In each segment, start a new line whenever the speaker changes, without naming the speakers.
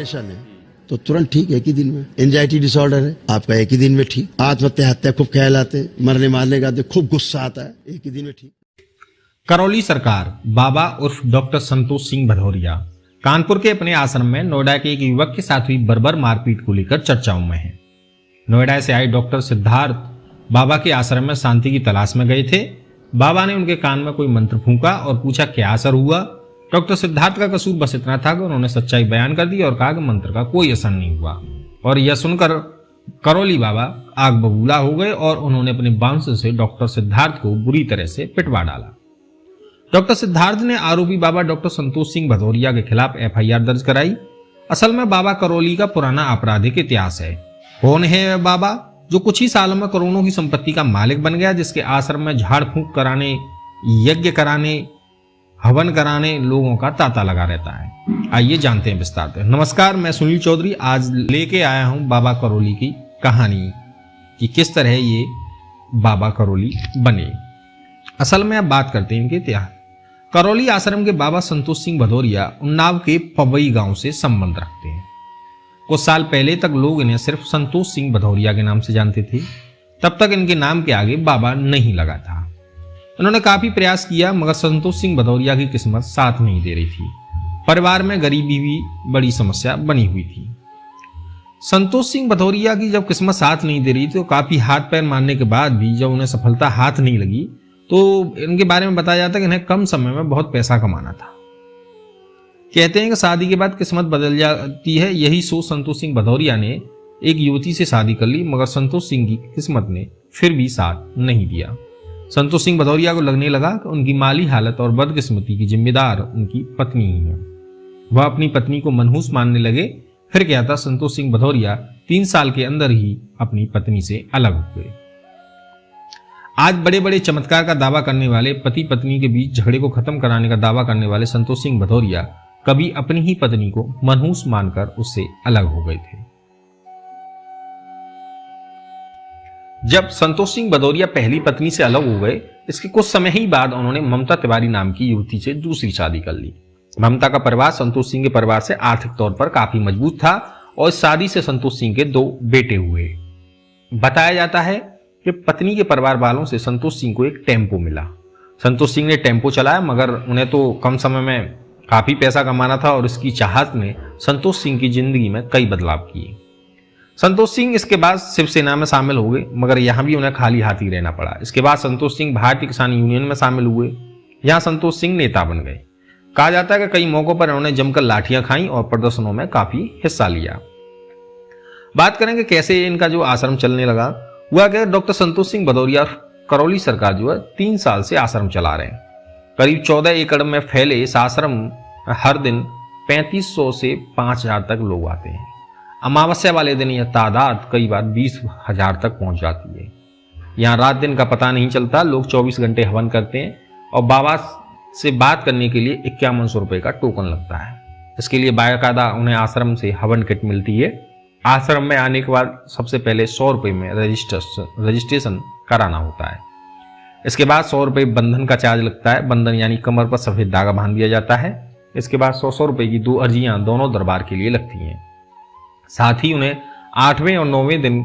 Depression है तो तुरंत ठीक एक ही दिन में। एंजाइटी डिसऑर्डर है आपका एक ही दिन में ठीक। आत्महत्या हत्या खूब ख्याल आते, मरने मारने का खूब गुस्सा आता है, एक ही दिन में ठीक।
करौली सरकार बाबा उर्फ डॉक्टर संतोष सिंह भदौरिया कानपुर के अपने आश्रम में नोएडा के एक युवक के साथ हुई बर्बर मारपीट को लेकर चर्चाओं में है। नोएडा से आए डॉक्टर सिद्धार्थ बाबा के आश्रम में शांति की तलाश में गए थे। बाबा ने उनके कान में कोई मंत्र फूंका और पूछा क्या असर हुआ। डॉक्टर सिद्धार्थ का कसूर बस इतना था कि उन्होंने सच्चाई बयान कर दी और कहा कि मंत्र का कोई असर नहीं हुआ। और यह सुनकर करौली बाबा आग बबूला हो गए और उन्होंने अपने बांसुर से डॉक्टर सिद्धार्थ को बुरी तरह से पिटवा डाला। डॉक्टर सिद्धार्थ ने आरोपी बाबा डॉक्टर संतोष सिंह भदौरिया के खिलाफ एफआईआर दर्ज कराई। असल में बाबा करौली का पुराना आपराधिक इतिहास है। कौन है वह बाबा जो कुछ ही सालों में करोड़ों की संपत्ति का मालिक बन गया, जिसके आश्रम में झाड़ फूंक कराने, यज्ञ कराने, हवन कराने लोगों का तांता लगा रहता है। आइए जानते हैं विस्तार से। नमस्कार, मैं सुनील चौधरी आज लेके आया हूं बाबा करौली की कहानी कि किस तरह ये बाबा करौली बने। असल में अब बात करते हैं इनके इतिहास। करौली आश्रम के बाबा संतोष सिंह भदौरिया उन्नाव के पवई गांव से संबंध रखते हैं। कुछ साल पहले तक लोग इन्हें सिर्फ संतोष सिंह भदौरिया के नाम से जानते थे। तब तक इनके नाम के आगे बाबा नहीं लगा था। उन्होंने काफी प्रयास किया मगर संतोष सिंह भदौरिया की किस्मत साथ नहीं दे रही थी। परिवार में गरीबी भी बड़ी समस्या बनी हुई थी। संतोष सिंह भदौरिया की जब किस्मत साथ नहीं दे रही थी तो काफी हाथ पैर मारने के बाद भी जब उन्हें सफलता हाथ नहीं लगी तो इनके बारे में बताया जाता है कि इन्हें कम समय में बहुत पैसा कमाना था। कहते हैं कि शादी के बाद किस्मत बदल जाती है। यही सोच संतोष सिंह भदौरिया ने एक युवती से शादी कर ली मगर संतोष सिंह की किस्मत ने फिर भी साथ नहीं दिया। संतोष सिंह भदौरिया को लगने लगा कि उनकी माली हालत और बदकिस्मती की जिम्मेदार उनकी पत्नी ही है। वह अपनी पत्नी को मनहूस मानने लगे। फिर क्या था, संतोष सिंह भदौरिया 3 साल के अंदर ही अपनी पत्नी से अलग हो गए। आज बड़े बड़े चमत्कार का दावा करने वाले, पति पत्नी के बीच झगड़े को खत्म कराने का दावा करने वाले संतोष सिंह भदौरिया कभी अपनी ही पत्नी को मनहूस मानकर उससे अलग हो गए थे। जब संतोष सिंह भदौरिया पहली पत्नी से अलग हो गए, इसके कुछ समय ही बाद उन्होंने ममता तिवारी नाम की युवती से दूसरी शादी कर ली। ममता का परिवार संतोष सिंह के परिवार से आर्थिक तौर पर काफी मजबूत था और इस शादी से संतोष सिंह के 2 बेटे हुए। बताया जाता है कि पत्नी के परिवार वालों से संतोष सिंह को एक टेम्पो मिला। संतोष सिंह ने टेम्पो चलाया मगर उन्हें तो कम समय में काफी पैसा कमाना था और इसकी चाहत ने संतोष सिंह की जिंदगी में कई बदलाव किए। संतोष सिंह इसके बाद शिवसेना में शामिल हो गए मगर यहां भी उन्हें खाली हाथ ही रहना पड़ा। इसके बाद संतोष सिंह भारतीय किसान यूनियन में शामिल हुए। यहां संतोष सिंह नेता बन गए। कहा जाता है कि कई मौकों पर उन्होंने जमकर लाठियां खाई और प्रदर्शनों में काफी हिस्सा लिया। बात करेंगे कैसे इनका जो आश्रम चलने लगा। हुआ कि डॉक्टर संतोष सिंह भदौरिया करौली सरकार जो है 3 साल से आश्रम चला रहे हैं। करीब 14 एकड़ में फैले इस आश्रम में हर दिन 3500 से 5000 तक लोग आते हैं। अमावस्या वाले दिन यह तादाद कई बार 20,000 तक पहुंच जाती है। यहाँ रात दिन का पता नहीं चलता। लोग 24 घंटे हवन करते हैं और बाबा से बात करने के लिए 5100 रुपए का टोकन लगता है। इसके लिए बाकायदा उन्हें आश्रम से हवन किट मिलती है। आश्रम में आने के बाद सबसे पहले 100 रुपए में रजिस्ट्रेशन कराना होता है। इसके बाद 100 रुपए बंधन का चार्ज लगता है। बंधन यानी कमर पर सफेद धागा बांध दिया जाता है। इसके बाद 100 रुपए की 2 अर्जियां दोनों दरबार के लिए लगती हैं। साथ ही उन्हें 8वें और 9वें दिन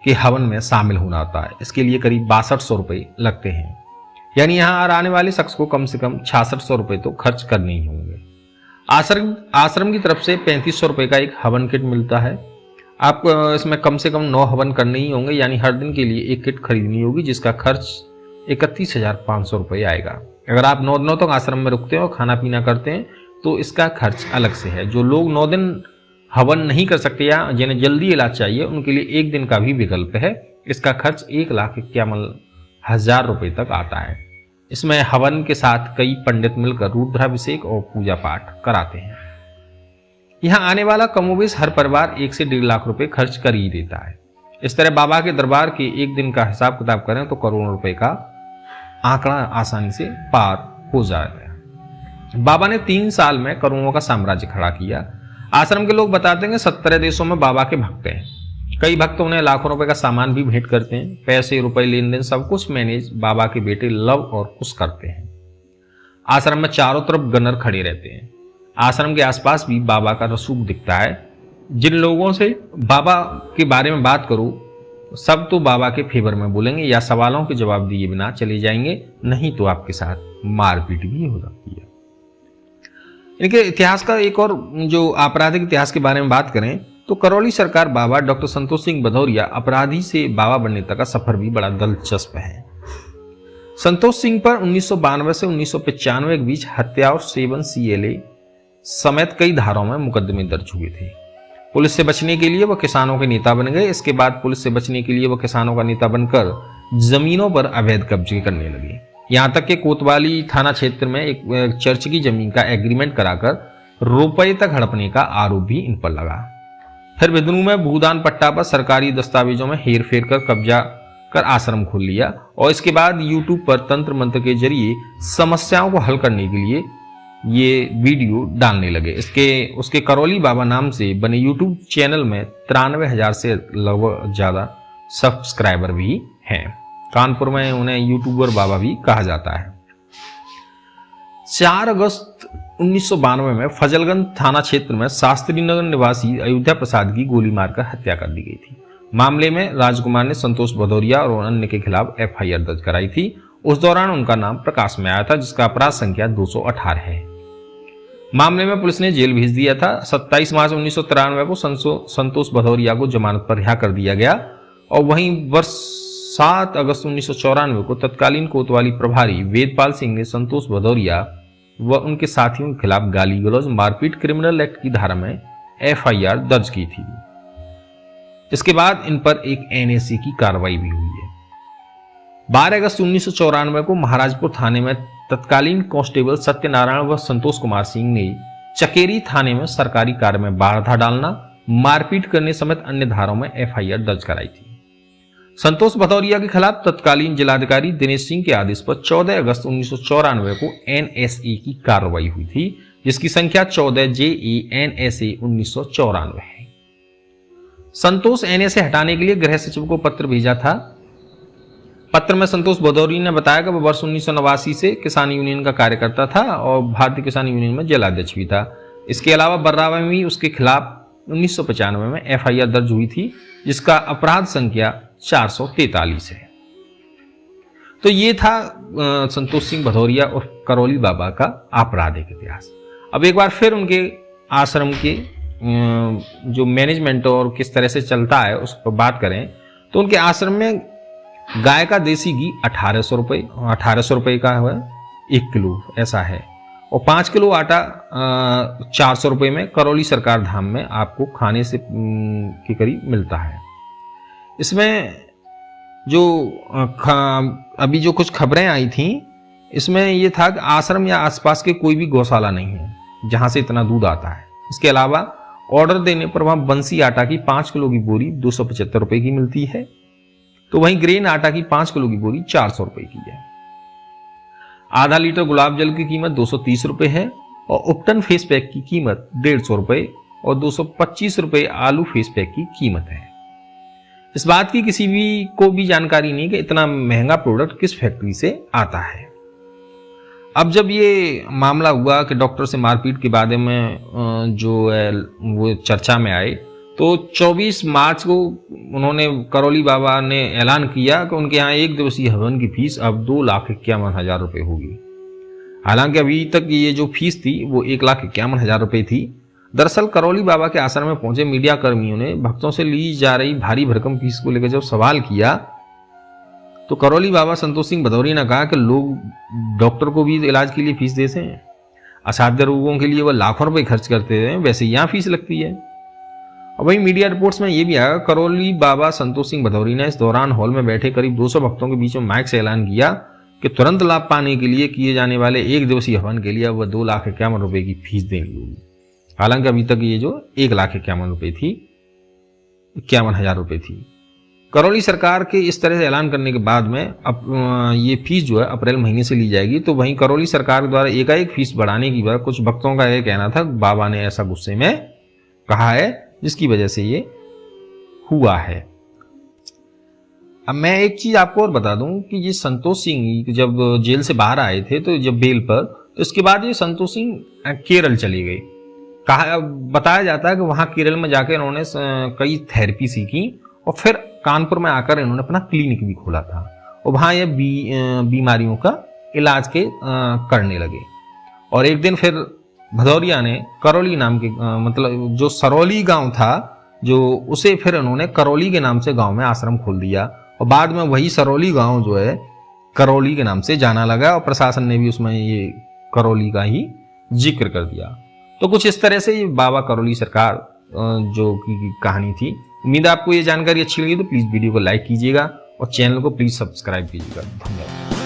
के हवन में शामिल होना होता है। इसके लिए करीब 6200 रुपए लगते हैं। यानी यहाँ आने वाले शख्स को कम से कम 6600 रुपए तो खर्च करने ही होंगे। आश्रम की तरफ से 3500 रुपए का एक हवन किट मिलता है। आपको इसमें कम से कम 9 हवन करने ही होंगे। यानी हर दिन के लिए एक किट खरीदनी होगी जिसका खर्च 31,500 रुपए आएगा। अगर आप 9 दिनों तक आश्रम में रुकते हैं और खाना पीना करते हैं तो इसका खर्च अलग से है। जो लोग 9 दिन हवन नहीं कर सकते या जिन्हें जल्दी इलाज चाहिए उनके लिए 1 दिन का भी विकल्प है। इसका खर्च 1,51,000 रुपए तक आता है। इसमें हवन के साथ कई पंडित मिलकर रुद्राभिषेक और पूजा पाठ कराते हैं। यहाँ आने वाला कमोबेश हर परिवार 1 से 1.5 लाख रुपए खर्च कर ही देता है। इस तरह बाबा के दरबार के 1 दिन का हिसाब किताब करें तो करोड़ों रुपए का आंकड़ा आसानी से पार हो जाता है। बाबा ने 3 साल में करोड़ों का साम्राज्य खड़ा किया। आश्रम के लोग बताते हैं कि 17 देशों में बाबा के भक्त हैं। कई भक्त उन्हें लाखों रुपए का सामान भी भेंट करते हैं। पैसे रुपए लेन देन सब कुछ मैनेज बाबा के बेटे लव और कुश करते हैं। आश्रम में चारों तरफ गनर खड़े रहते हैं। आश्रम के आसपास भी बाबा का रसूख दिखता है। जिन लोगों से बाबा के बारे में बात करूं सब तो बाबा के फेवर में बोलेंगे या सवालों के जवाब दिए बिना चले जाएंगे, नहीं तो आपके साथ मारपीट भी हो सकती है। इनके इतिहास का एक और जो आपराधिक इतिहास के बारे में बात करें तो करौली सरकार बाबा डॉक्टर संतोष सिंह भदौरिया अपराधी से बाबा बनने तक का सफर भी बड़ा दिलचस्प है। संतोष सिंह पर 1992 से 1995 के बीच हत्या और सेवन CLA समेत कई धाराओं में मुकदमे दर्ज हुए थे। पुलिस से बचने के लिए वह किसानों के नेता बन गए। इसके बाद पुलिस से बचने के लिए वह किसानों का नेता बनकर जमीनों पर अवैध कब्जे करने लगे। यहां तक कि कोतवाली थाना क्षेत्र में एक चर्च की जमीन का एग्रीमेंट कराकर रुपए तक हड़पने का आरोप भी इन पर लगा। फिर बिदनू में भूदान पट्टा पर सरकारी दस्तावेजों में हेर फेर कर कब्जा कर आश्रम खोल लिया और इसके बाद YouTube पर तंत्र मंत्र के जरिए समस्याओं को हल करने के लिए ये वीडियो डालने लगे। उसके करौली बाबा नाम से बने YouTube चैनल में 93,000 से लगभग ज्यादा सब्सक्राइबर भी हैं। कानपुर में उन्हें यूट्यूबर बाबा भी कहा जाता है। 4 अगस्त 1992 में फजलगंज थाना क्षेत्र में शास्त्री नगर निवासी अयोध्या प्रसाद की गोली मारकर हत्या कर दी गई थी। मामले में राजकुमार ने संतोष भदौरिया और अन्य के खिलाफ FIR दर्ज कराई थी। उस दौरान उनका नाम प्रकाश में आया था, जिसका अपराध संख्या 218 है। मामले में पुलिस ने जेल भेज दिया था। 27 मार्च 1993 को संतोष भदौरिया को जमानत पर रिहा कर दिया गया और वहीं वर्ष 7 अगस्त 1994 को तत्कालीन कोतवाली प्रभारी वेदपाल सिंह ने संतोष भदौरिया व उनके साथियों के खिलाफ गाली गलौज मारपीट क्रिमिनल एक्ट की धारा में FIR दर्ज की थी। इसके बाद इन पर एक NSA की कार्रवाई भी हुई है। 12 अगस्त 1994 को महाराजपुर थाने में तत्कालीन कांस्टेबल सत्यनारायण व संतोष कुमार सिंह ने चकेरी थाने में सरकारी कार्य में बाधा डालना, मारपीट करने समेत अन्य धाराओं में FIR दर्ज कराई थी। संतोष भदौरिया के खिलाफ तत्कालीन जिलाधिकारी दिनेश सिंह के आदेश पर 14 अगस्त 1994 को NSA की कार्रवाई हुई थी, जिसकी संख्या 14 JA NSA 1994 है। संतोष NSA हटाने के लिए गृह सचिव को पत्र भेजा था। पत्र में संतोष भदौरिया ने बताया कि वह वर्ष 1989 से किसान यूनियन का कार्यकर्ता था और भारतीय किसान यूनियन में जिलाध्यक्ष भी था। इसके अलावा बर्रावा में भी उसके खिलाफ 1995 में FIR दर्ज हुई थी, जिसका अपराध संख्या 443 है। तो ये था संतोष सिंह भदौरिया और करौली बाबा का आपराधिक इतिहास। अब एक बार फिर उनके आश्रम के जो मैनेजमेंट और किस तरह से चलता है उस पर बात करें तो उनके आश्रम में गाय का देसी घी 1800 रुपये का है 1 किलो ऐसा है, और 5 किलो आटा 400 रुपये में करौली सरकार धाम में आपको खाने से के करीब मिलता है। इसमें जो अभी जो कुछ खबरें आई थी इसमें ये था कि आश्रम या आसपास के कोई भी गौशाला नहीं है जहां से इतना दूध आता है। इसके अलावा ऑर्डर देने पर वहां बंसी आटा की 5 किलो की बोरी 275 रुपए की मिलती है, तो वहीं ग्रेन आटा की 5 किलो की बोरी 400 रुपए की है। आधा लीटर गुलाब जल की कीमत 230 रुपए है और उपटन फेस पैक की कीमत 150 रुपए और 225 रुपए आलू फेस पैक की कीमत है। इस बात की किसी भी को भी जानकारी नहीं कि इतना महंगा प्रोडक्ट किस फैक्ट्री से आता है। अब जब ये मामला हुआ कि डॉक्टर से मारपीट के बारे में जो है वो चर्चा में आए, तो 24 मार्च को उन्होंने करौली बाबा ने ऐलान किया कि उनके यहाँ 1 दिवसीय हवन की फीस अब 2,51,000 रुपये होगी। हालांकि अभी तक ये जो फीस थी वो 1,51,000 रुपये थी। दरअसल करौली बाबा के आश्रम में पहुंचे मीडिया कर्मियों ने भक्तों से ली जा रही भारी भरकम फीस को लेकर जब सवाल किया तो करौली बाबा संतोष सिंह भदौरिया ने कहा कि लोग डॉक्टर को भी इलाज के लिए फीस देते हैं, असाध्य रोगों के लिए वह लाखों रुपए खर्च करते हैं, वैसे यहाँ फीस लगती है। और वहीं मीडिया रिपोर्ट्स में यह भी आया करौली बाबा संतोष सिंह भदौरिया ने इस दौरान हॉल में बैठे करीब 200 भक्तों के बीच में माइक से ऐलान किया कि तुरंत लाभ पाने के लिए किए जाने वाले 1 दिवसीय हवन के लिए वह 2,51,000 रुपए की फीस देनी होगी। हालांकि अभी तक ये जो 1,51,000 रुपए थी 51,000 रुपए थी। करौली सरकार के इस तरह से ऐलान करने के बाद में अब ये फीस जो है अप्रैल महीने से ली जाएगी। तो वहीं करौली सरकार द्वारा एकाएक फीस बढ़ाने की वजह कुछ भक्तों का यह कहना था बाबा ने ऐसा गुस्से में कहा है जिसकी वजह से ये हुआ है। अब मैं एक चीज आपको और बता दूं कि ये संतोष सिंह जब जेल से बाहर आए थे तो जब बेल पर, तो इसके बाद ये संतोष सिंह केरल चले गए। बताया जाता है कि वहां केरल में जाकर इन्होंने कई थेरेपी सीखी और फिर कानपुर में आकर इन्होंने अपना क्लिनिक भी खोला था और वहां ये बीमारियों का इलाज करने लगे। और एक दिन फिर भदौरिया ने करौली नाम के मतलब जो सरौली गांव था जो उसे फिर उन्होंने करौली के नाम से गांव में आश्रम खोल दिया और बाद में वही सरौली गांव जो है करौली के नाम से जाना लगा और प्रशासन ने भी उसमें ये करौली का ही जिक्र कर दिया। तो कुछ इस तरह से ये बाबा करौली सरकार जो की कहानी थी। उम्मीद है आपको ये जानकारी अच्छी लगी तो प्लीज वीडियो को लाइक कीजिएगा और चैनल को प्लीज सब्सक्राइब कीजिएगा। धन्यवाद।